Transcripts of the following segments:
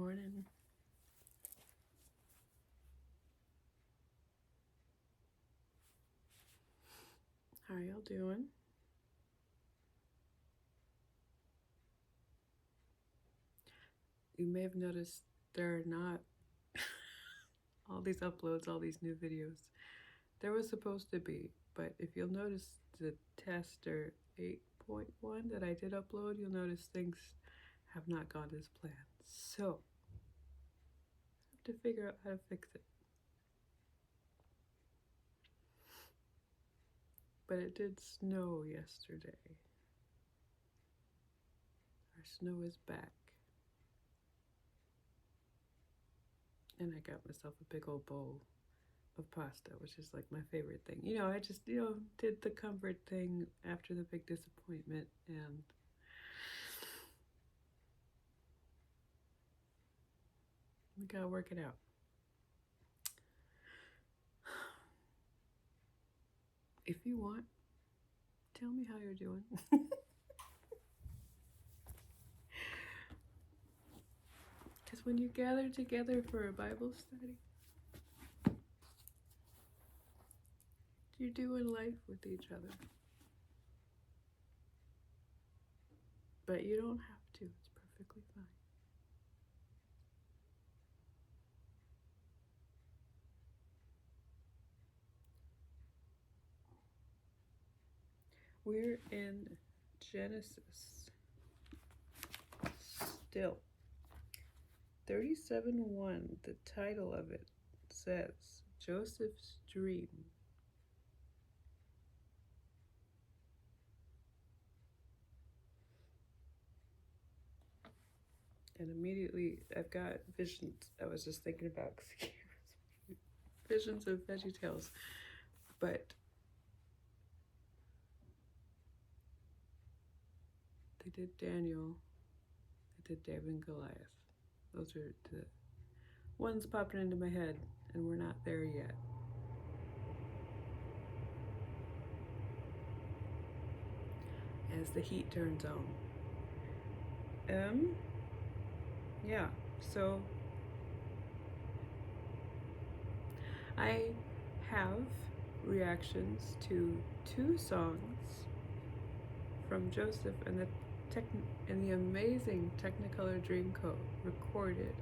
Morning. How y'all doing? You may have noticed there are not all these uploads, all these new videos. There was supposed to be, but if you'll notice the tester 8.1 that I did upload, you'll notice things have not gone as planned. So, I have to figure out how to fix it. But it did snow yesterday. Our snow is back. And I got myself a big old bowl of pasta, which is like my favorite thing. I just, did the comfort thing after the big disappointment, and we gotta work it out. If you want, tell me how you're doing. Because when you gather together for a Bible study, you're doing life with each other. But you don't have to, it's perfectly fine. We're in Genesis still. 37:1, the title of it says, Joseph's Dream. And immediately I've got visions. I was just thinking about visions of VeggieTales. But they did Daniel, they did David and Goliath. Those are the ones popping into my head, and we're not there yet. As the heat turns on. Yeah, so I have reactions to 2 songs from Joseph and the amazing Technicolor Dreamcoat recorded.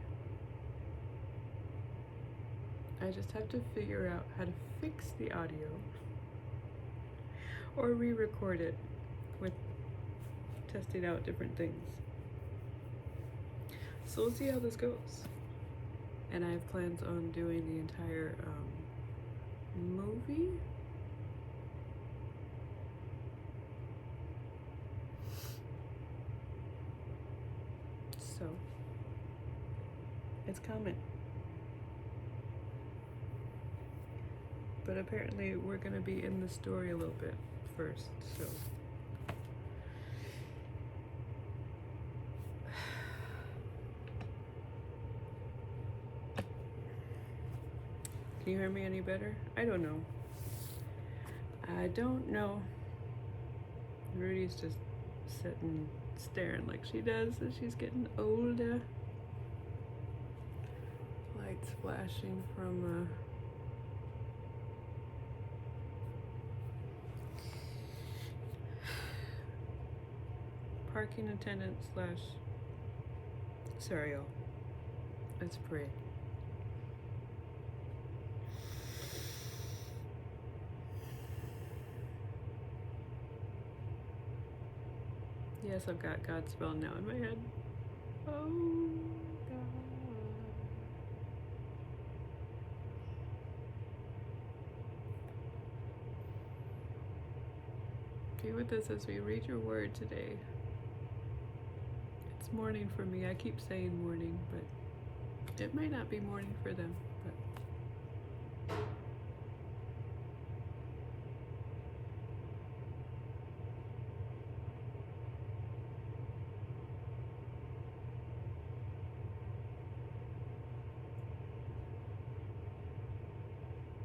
I just have to figure out how to fix the audio or re-record it with testing out different things. So we'll see how this goes. And I have plans on doing the entire movie. So it's coming. But apparently we're gonna be in the story a little bit first, so. Can you hear me any better? I don't know. Rudy's just sitting, staring like she does as she's getting older. Lights flashing from parking attendant / sorry y'all. Let's pray. Yes, I've got Godspell now in my head. Oh, God. Be with us as we read your word today. It's morning for me. I keep saying morning, but it might not be morning for them. But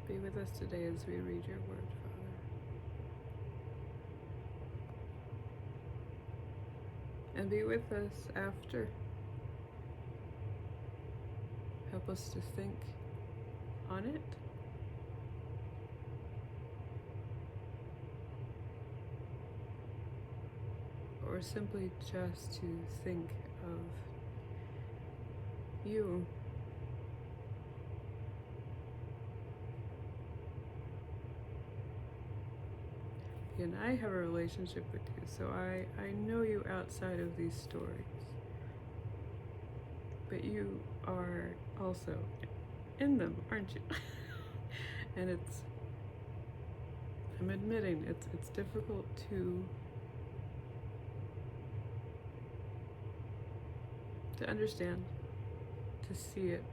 be with us today as we read your word, Father. And be with us after. help us to think on it. Or simply just to think of you. And I have a relationship with you, so I know you outside of these stories. But you are also in them, aren't you? And I'm admitting, it's difficult to understand, to see it.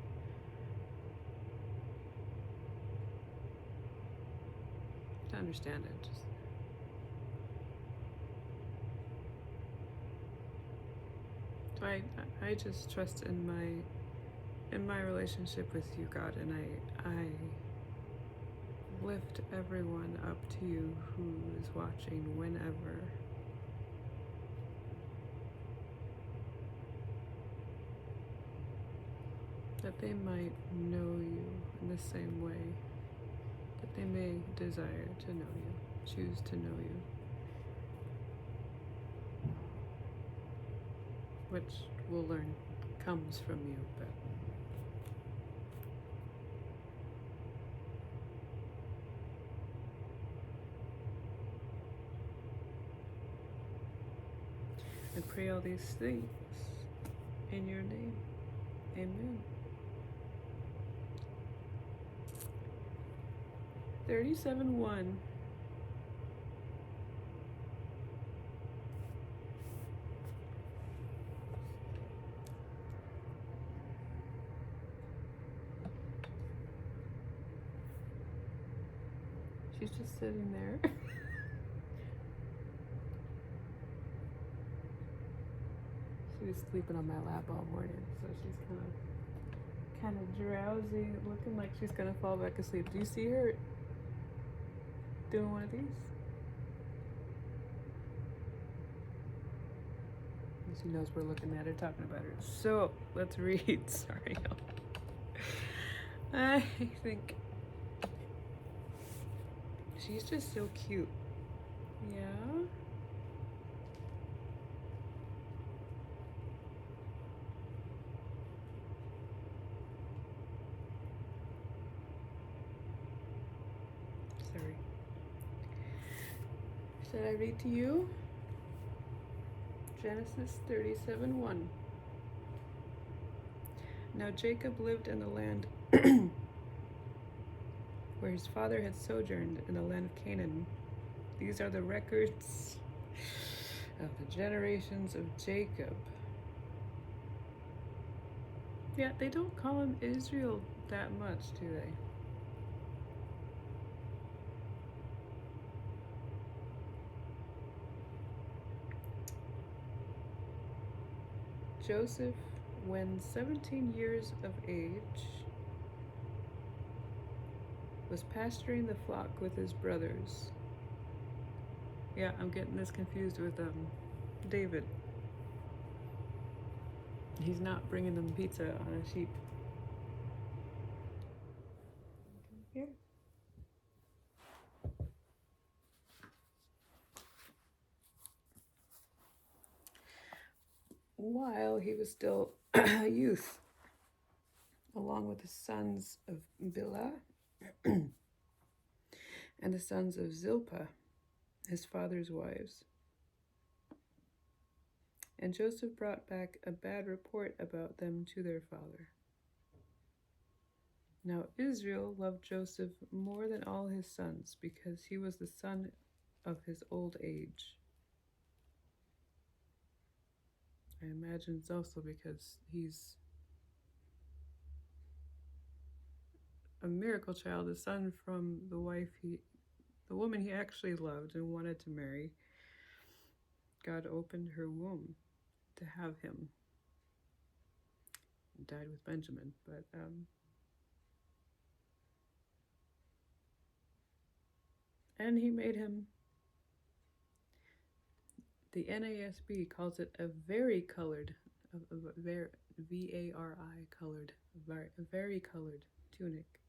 To understand it, just I just trust in my relationship with you, God, and I lift everyone up to you who is watching whenever. That they might know you in the same way that they may desire to know you, choose to know you. Which we'll learn comes from you, but I pray all these things in your name. Amen. 37:1. She's just sitting there. She was sleeping on my lap all morning, so she's kind of drowsy, looking like she's gonna fall back asleep. Do you see her doing one of these? She knows we're looking at her, talking about her. So let's read. Sorry, I think she's just so cute. Yeah. Sorry. Should I read to you? Genesis 37:1. Now Jacob lived in the land where his father had sojourned, in the land of Canaan. These are the records of the generations of Jacob. Yeah, they don't call him Israel that much, do they? Joseph, when 17 years of age, was pasturing the flock with his brothers. Yeah, I'm getting this confused with David. He's not bringing them pizza on a sheep. Here. While he was still a youth, along with the sons of Bilhah and the sons of Zilpah, his father's wives. And Joseph brought back a bad report about them to their father. Now Israel loved Joseph more than all his sons, because he was the son of his old age. I imagine it's also because he's a miracle child, a son from the woman he actually loved and wanted to marry. God opened her womb to have him. He died with Benjamin, but and he made him, the NASB calls it a very colored a V-A-R-I colored, very colored tunic.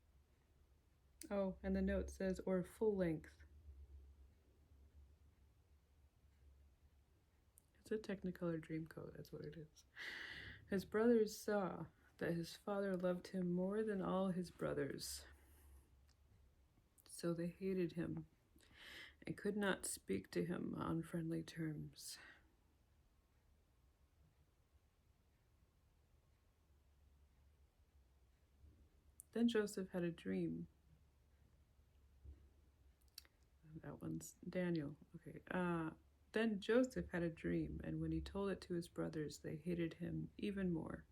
Oh, and the note says, or full length. It's a Technicolor Dreamcoat, that's what it is. His brothers saw that his father loved him more than all his brothers, so they hated him and could not speak to him on friendly terms. Then Joseph had a dream. That one's Daniel. Okay. Then Joseph had a dream, and when he told it to his brothers, they hated him even more.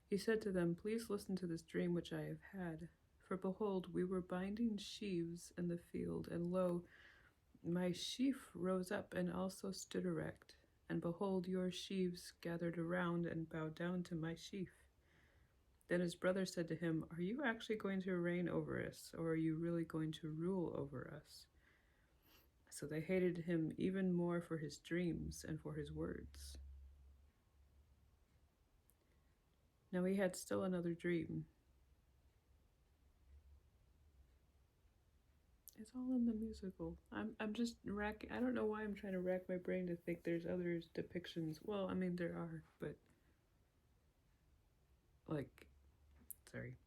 He said to them, "Please listen to this dream which I have had. For behold, we were binding sheaves in the field, and lo, my sheaf rose up and also stood erect. And behold, your sheaves gathered around and bowed down to my sheaf." Then his brother said to him, "Are you actually going to reign over us, or are you really going to rule over us?" So they hated him even more for his dreams and for his words. Now he had still another dream. It's all in the musical. I'm just racking. I don't know why I'm trying to rack my brain to think there's other depictions. Well, I mean there are, but sorry.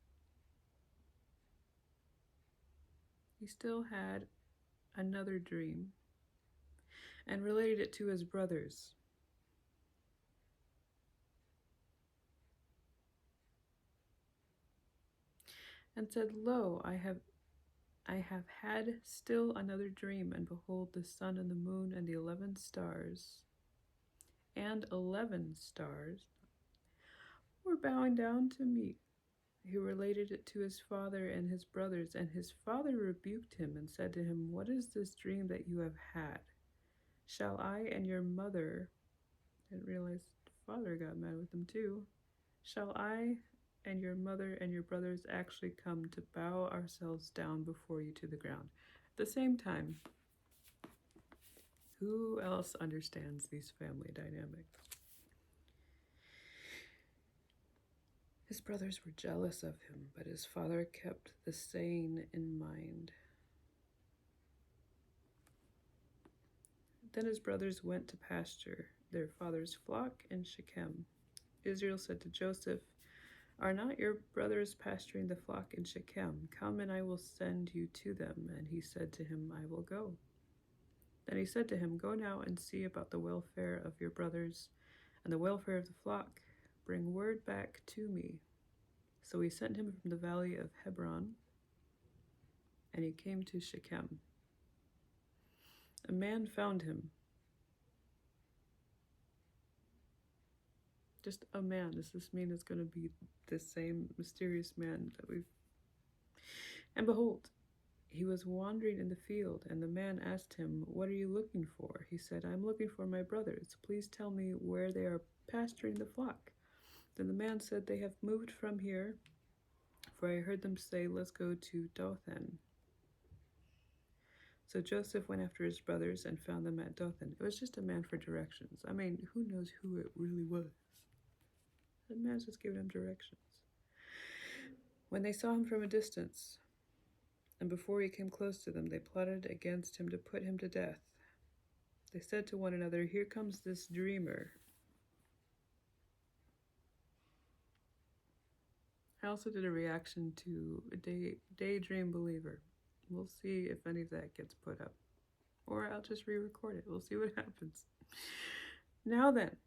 He still had another dream and related it to his brothers. And said, "Lo, I have had still another dream, and behold, the sun and the moon and the 11 stars, were bowing down to me." He related it to his father and his brothers, and his father rebuked him and said to him, "What is this dream that you have had? Shall I and your mother," didn't realize the father got mad with him too, "shall I and your mother and your brothers actually come to bow ourselves down before you to the ground?" At the same time, who else understands these family dynamics? His brothers were jealous of him, but his father kept the saying in mind. Then his brothers went to pasture their father's flock in Shechem. Israel said to Joseph, "Are not your brothers pasturing the flock in Shechem? Come, and I will send you to them." And he said to him, "I will go." Then he said to him, "Go now and see about the welfare of your brothers and the welfare of the flock. Bring word back to me." So he sent him from the valley of Hebron, and he came to Shechem. A man found him. Just a man. Does this mean it's going to be the same mysterious man that we've... And behold, he was wandering in the field, and the man asked him, "What are you looking for?" He said, "I'm looking for my brothers. Please tell me where they are pasturing the flock." Then the man said, "They have moved from here, for I heard them say, 'Let's go to Dothan.'" So Joseph went after his brothers and found them at Dothan. It was just a man for directions. I mean, who knows who it really was? The man's just giving him directions. When they saw him from a distance, and before he came close to them, they plotted against him to put him to death. They said to one another, "Here comes this dreamer." I also did a reaction to a Daydream Believer. We'll see if any of that gets put up. Or I'll just re-record it. We'll see what happens. "Now then,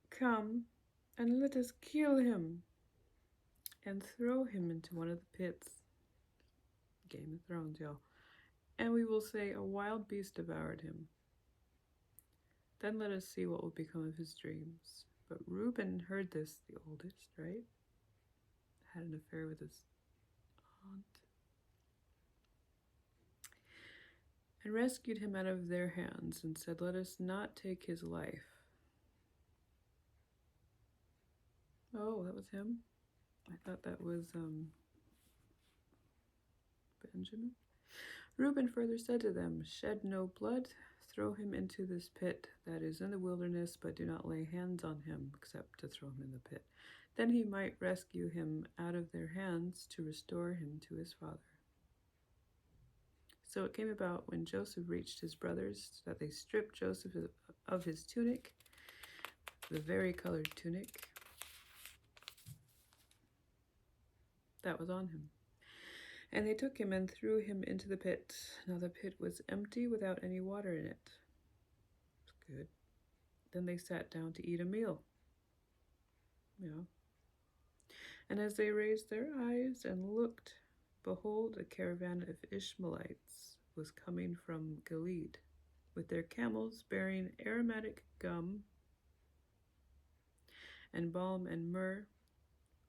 come and let us kill him and throw him into one of the pits." Game of Thrones, y'all. "And we will say, 'A wild beast devoured him.' Then let us see what will become of his dreams." But Reuben heard this, the oldest, right? Had an affair with his aunt. "And rescued him out of their hands and said, 'Let us not take his life.'" Oh, that was him? I thought that was Benjamin. Reuben further said to them, "Shed no blood, throw him into this pit that is in the wilderness, but do not lay hands on him, except to throw him in the pit. Then he might rescue him out of their hands to restore him to his father. So it came about when Joseph reached his brothers that they stripped Joseph of his tunic, the vari-colored tunic that was on him. And they took him and threw him into the pit. Now the pit was empty without any water in it. Good. Then they sat down to eat a meal. Yeah. And as they raised their eyes and looked, behold, a caravan of Ishmaelites was coming from Gilead, with their camels bearing aromatic gum and balm and myrrh,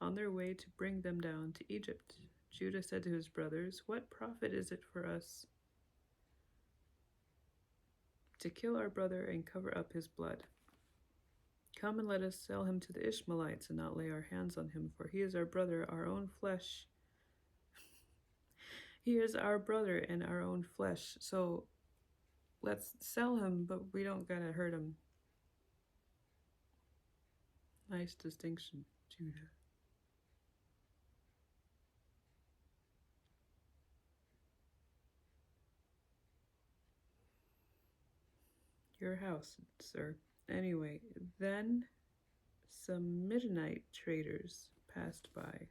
on their way to bring them down to Egypt. Judah said to his brothers, "What profit is it for us to kill our brother and cover up his blood? Come and let us sell him to the Ishmaelites and not lay our hands on him, for he is our brother, our own flesh. He is our brother and our own flesh. So let's sell him, but we don't gotta hurt him." Nice distinction, Judah. Your house, sir. Anyway, then some Midianite traders passed by.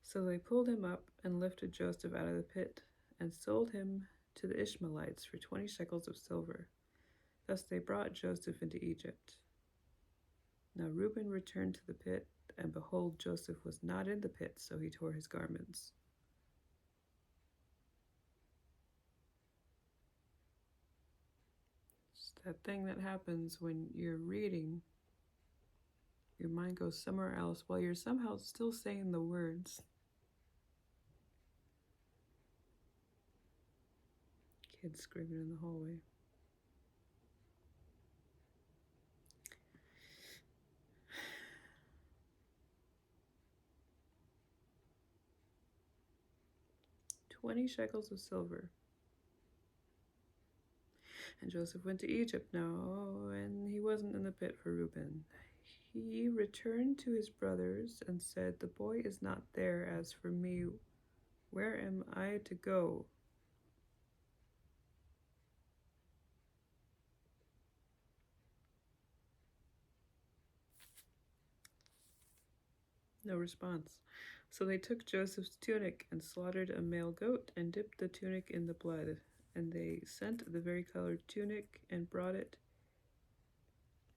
So they pulled him up and lifted Joseph out of the pit and sold him to the Ishmaelites for 20 shekels of silver. Thus they brought Joseph into Egypt. Now Reuben returned to the pit, and behold, Joseph was not in the pit, so he tore his garments. It's that thing that happens when you're reading, your mind goes somewhere else while you're somehow still saying the words. Kids screaming in the hallway. "20 shekels of silver. And Joseph went to Egypt now, and he wasn't in the pit for Reuben. He returned to his brothers and said, 'The boy is not there. As for me, where am I to go?' No response. So they took Joseph's tunic and slaughtered a male goat and dipped the tunic in the blood. And they sent the vari-colored tunic and brought it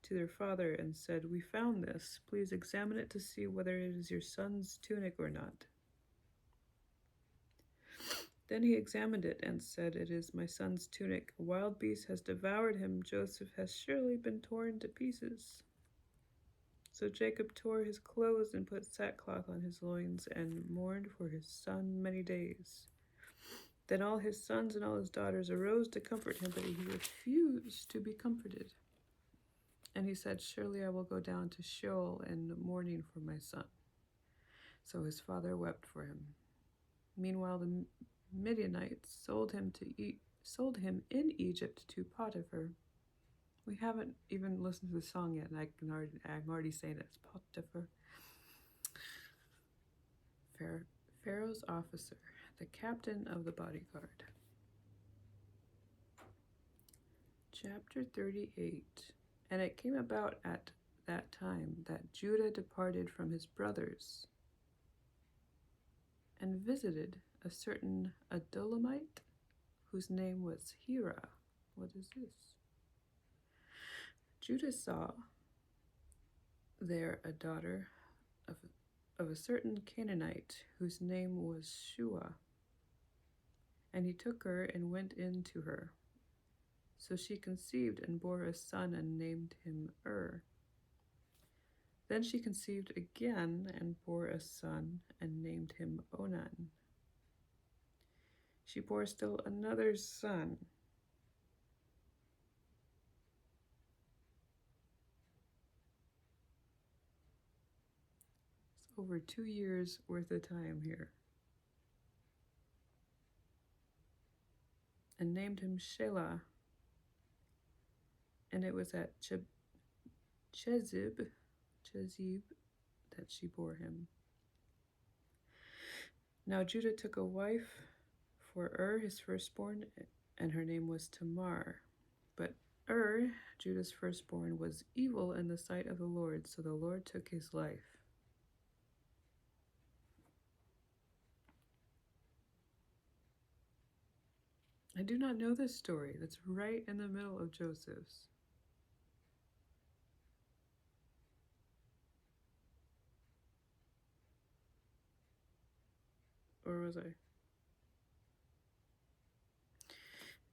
to their father and said, 'We found this. Please examine it to see whether it is your son's tunic or not.' Then he examined it and said, 'It is my son's tunic. A wild beast has devoured him. Joseph has surely been torn to pieces.' So Jacob tore his clothes and put sackcloth on his loins and mourned for his son many days. Then all his sons and all his daughters arose to comfort him, but he refused to be comforted. And he said, 'Surely I will go down to Sheol in mourning for my son.' So his father wept for him. Meanwhile the Midianites sold him in Egypt to Po-ti-phar. We haven't even listened to the song yet, and I'm already saying it's Po-ti-phar. Pharaoh's officer, the captain of the bodyguard. Chapter 38. And it came about at that time that Judah departed from his brothers and visited a certain Adullamite whose name was Hira. What is this? Judah saw there a daughter of a certain Canaanite whose name was Shua. And he took her and went in to her. So she conceived and bore a son and named him Then she conceived again and bore a son and named him Onan. She bore still another son. It's over 2 years worth of time here. and named him Shelah. And it was at Chezib that she bore him. Now Judah took a wife for his firstborn, and her name was Tamar. But Judah's firstborn, was evil in the sight of the Lord, so the Lord took his life. I do not know this story. That's right in the middle of Joseph's. Or was I?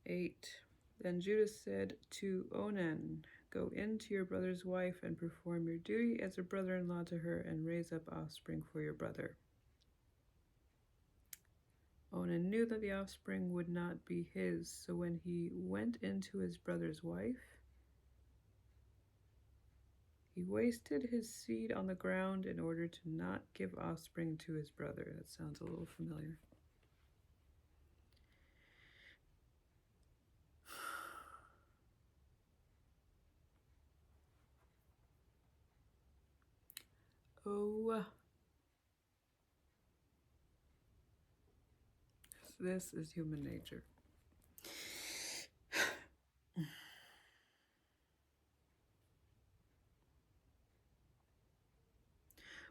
8. Then Judah said to Onan, "Go in to your brother's wife and perform your duty as a brother-in-law to her and raise up offspring for your brother." Onan knew that the offspring would not be his, so when he went into his brother's wife, he wasted his seed on the ground in order to not give offspring to his brother. That sounds a little familiar. Oh, this is human nature.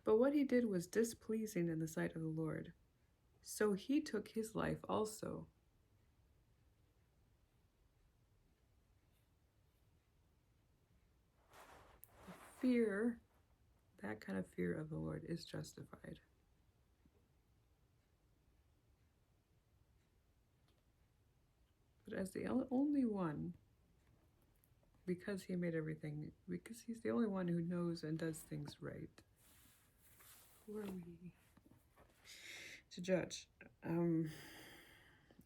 But what he did was displeasing in the sight of the Lord. So he took his life also. Fear, that kind of fear of the Lord, is justified. But as the only one, because he made everything, because he's the only one who knows and does things right, who are we to judge?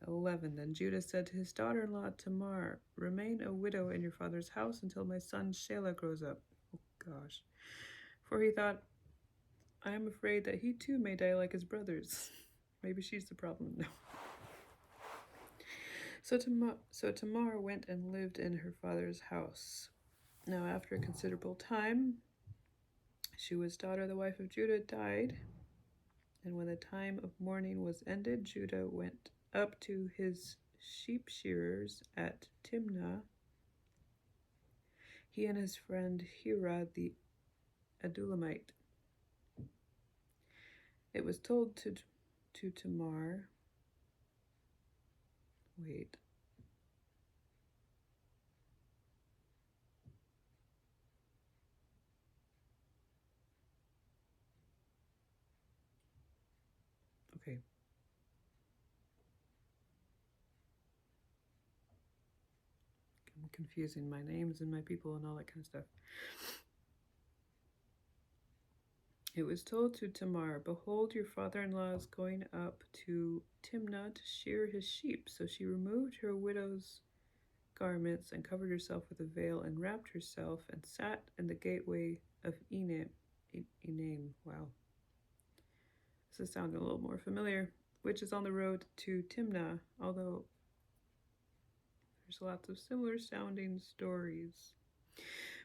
11. Then Judah said to his daughter-in-law Tamar, "Remain a widow in your father's house until my son Shelah grows up." Oh gosh. For he thought, "I am afraid that he too may die like his brothers." Maybe she's the problem. No. So Tamar went and lived in her father's house. Now after a considerable time, Shua's daughter, the wife of Judah, died. And when the time of mourning was ended, Judah went up to his sheep shearers at Timnah, he and his friend Hira the Adulamite. It was told to Tamar, wait. Okay. I'm confusing my names and my people and all that kind of stuff. It was told to Tamar, "Behold, your father-in-law is going up to Timnah to shear his sheep." So she removed her widow's garments and covered herself with a veil and wrapped herself and sat in the gateway of Enaim. Wow. This is sounding a little more familiar, which is on the road to Timnah, although there's lots of similar sounding stories.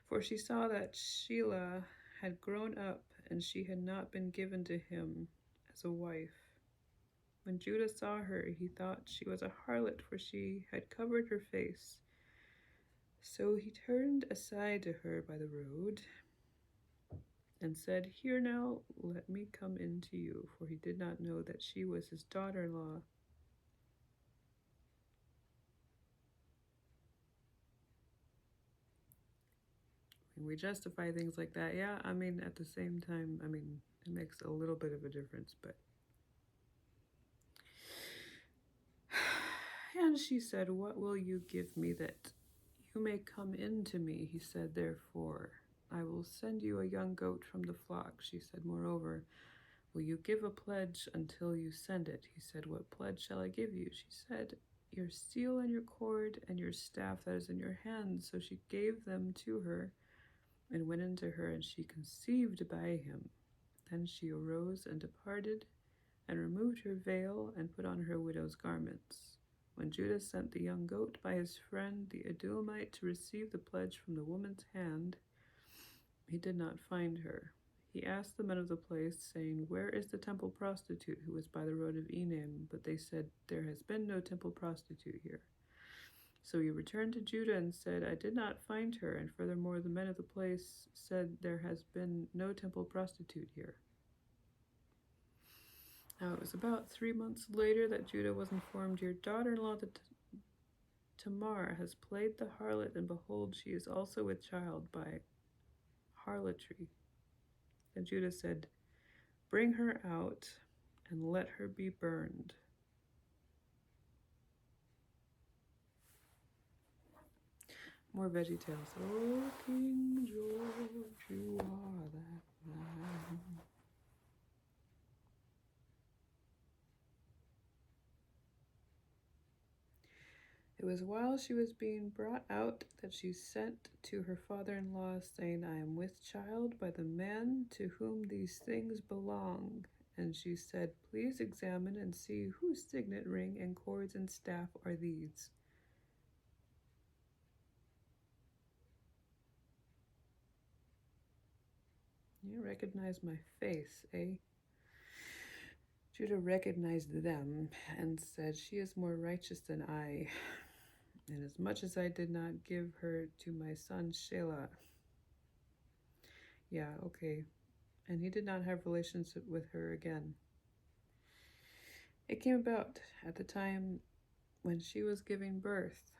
For she saw that Shelah had grown up, and she had not been given to him as a wife. When Judah saw her, he thought she was a harlot, for she had covered her face. So he turned aside to her by the road and said, "Here now, let me come in to you," for he did not know that she was his daughter-in-law. We justify things like that. Yeah, I mean, at the same time, it makes a little bit of a difference, but... And she said, "What will you give me that you may come in to me?" He said, "Therefore, I will send you a young goat from the flock." She said, "Moreover, will you give a pledge until you send it?" He said, "What pledge shall I give you?" She said, "Your steel and your cord and your staff that is in your hand." So she gave them to her and went into her, and she conceived by him. Then she arose and departed, and removed her veil, and put on her widow's garments. when Judah sent the young goat by his friend the Edomite to receive the pledge from the woman's hand, he did not find her. He asked the men of the place, saying, "Where is the temple prostitute who was by the road of Enaim?" But they said, "There has been no temple prostitute here." So he returned to Judah and said, "I did not find her." And furthermore, the men of the place said, "There has been no temple prostitute here." Now it was about 3 months later that Judah was informed, "Your daughter-in-law, Tamar, has played the harlot, and behold, she is also with child by harlotry." And Judah said, "Bring her out and let her be burned." More Veggie Tales. Oh, King George, you are that man. It was while she was being brought out that she sent to her father-in-law, saying, "I am with child by the man to whom these things belong." And she said, "Please examine and see whose signet ring and cords and staff are these." You recognize my face, eh? Judah recognized them and said, "She is more righteous than I, inasmuch as I did not give her to my son Shelah." Yeah, okay. And he did not have relationship with her again. It came about at the time when she was giving birth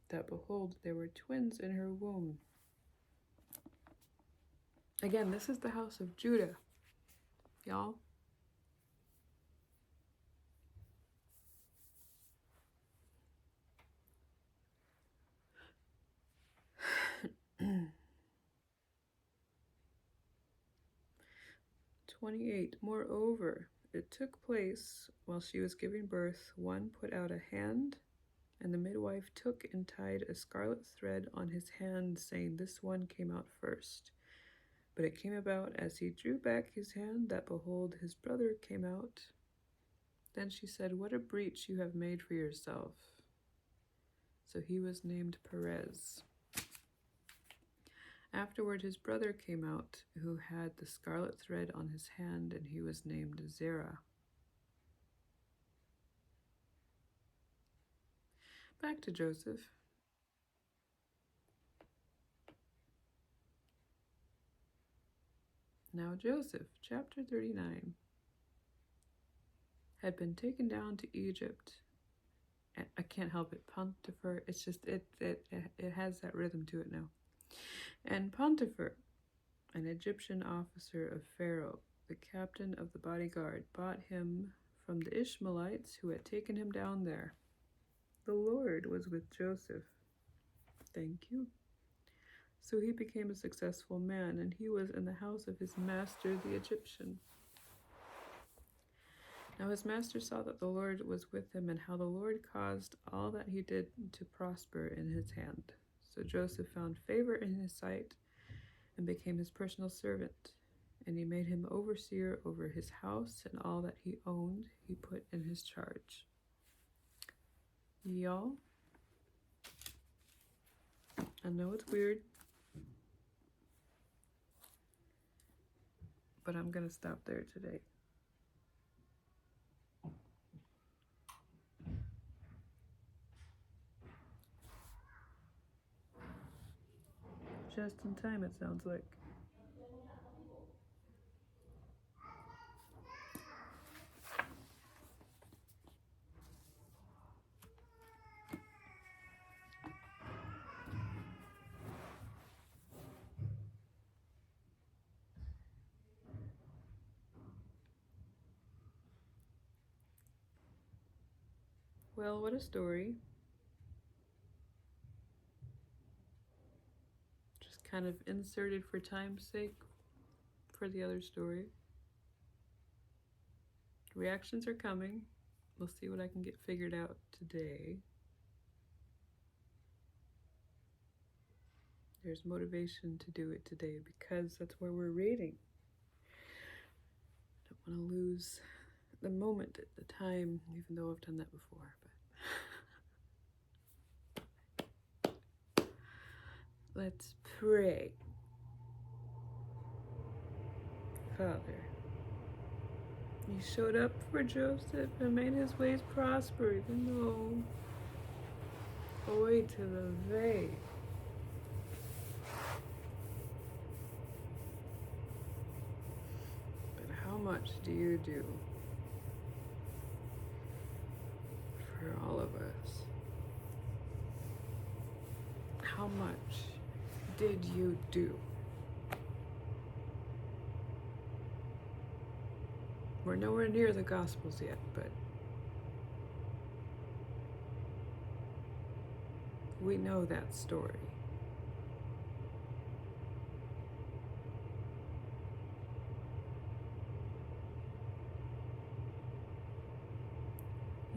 that, behold, there were twins in her womb. Again, this is the house of Judah, y'all. "28. Moreover, it took place while she was giving birth, one put out a hand, and the midwife took and tied a scarlet thread on his hand, saying, 'This one came out first.' But it came about as he drew back his hand that, behold, his brother came out. Then she said, 'What a breach you have made for yourself.' So he was named Perez. Afterward his brother came out, who had the scarlet thread on his hand, and he was named Zerah." Back to Joseph. Now Joseph, chapter 39, had been taken down to Egypt. I can't help it. Po-ti-phar. It's just it has that rhythm to it now. And Po-ti-phar, an Egyptian officer of Pharaoh, the captain of the bodyguard, bought him from the Ishmaelites who had taken him down there. The Lord was with Joseph. Thank you. So he became a successful man, and he was in the house of his master, the Egyptian. Now his master saw that the Lord was with him, and how the Lord caused all that he did to prosper in his hand. So Joseph found favor in his sight and became his personal servant. And he made him overseer over his house, and all that he owned he put in his charge. Y'all, I know it's weird, but I'm going to stop there today. Just in time, it sounds like. Well, what a story. Just kind of inserted for time's sake for the other story. Reactions are coming. We'll see what I can get figured out today. There's motivation to do it today because that's where we're reading. Don't want to lose the moment, the time, even though I've done that before. But Let's pray. Father, you showed up for Joseph and made his ways prosper, even though away to the way. But how much do you do for all of us? How much did you do? We're nowhere near the Gospels yet, but we know that story.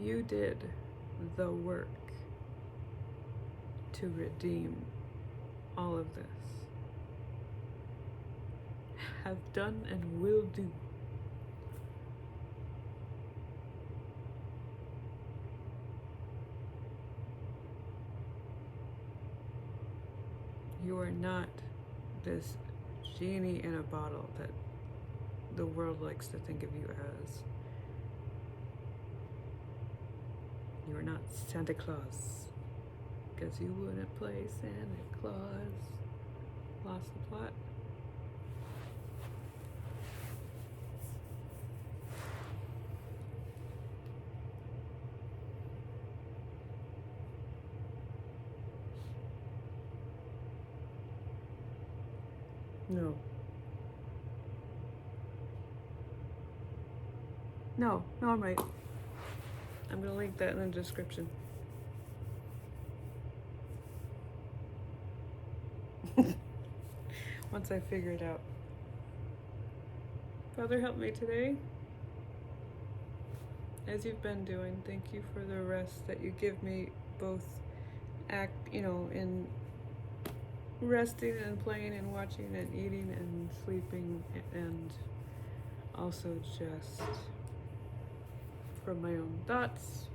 You did the work to redeem all of this. Have done and will do. You are not this genie in a bottle that the world likes to think of you as. You are not Santa Claus, because you wouldn't play Santa Claus. Lost the plot. No. No, I'm right. I'm gonna link that in the description. Once I figure it out. Father, help me today. As you've been doing, thank you for the rest that you give me, both in resting and playing and watching and eating and sleeping, and also just from my own thoughts.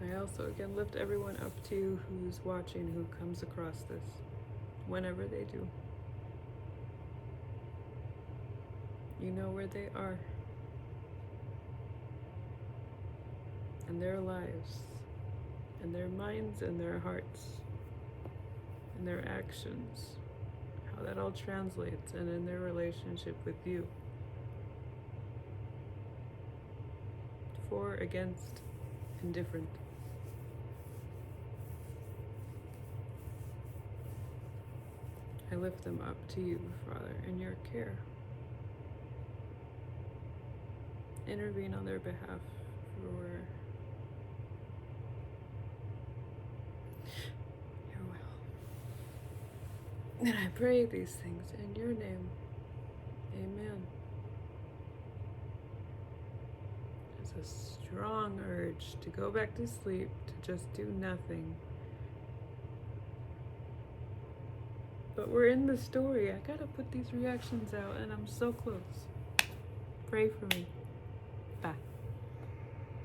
I also again lift everyone up to you who's watching, who comes across this, whenever they do. You know where they are. And their lives, and their minds, and their hearts, and their actions, how that all translates, and in their relationship with you. For, against, indifferent. I lift them up to you, Father, in your care. Intervene on their behalf for your will. And I pray these things in your name. Amen. There's a strong urge to go back to sleep, to just do nothing. But we're in the story. I gotta put these reactions out, and I'm so close. Pray for me. Bye.